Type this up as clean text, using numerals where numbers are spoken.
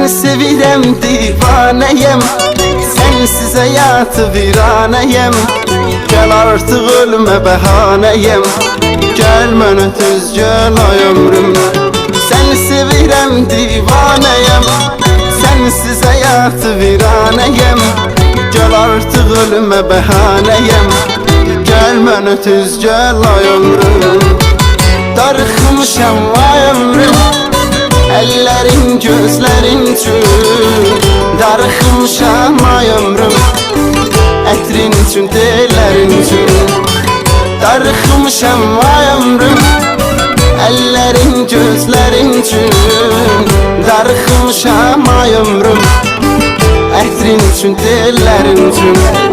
Seni sevirəm, divanəyəm, sensiz həyatı viranəyəm. Gəl artıq ölümə bəhanəyəm, gəl mənə tez gəl ay ömrüm. Seni sevirəm, divanəyəm, sensiz həyatı viranəyəm. Gəl artıq ölümə bəhanəyəm, gəl mənə tez gəl ay ömrüm. Darıxmışam ay ömrüm, ellerin gözlerin üçün. Darıxmışam ay ömrüm, ətrin üçün, tellərin üçün. Darıxmışam ay ömrüm, ellerin gözlerin üçün. Darıxmışam ay ömrüm, ətrin üçün, tellərin üçün.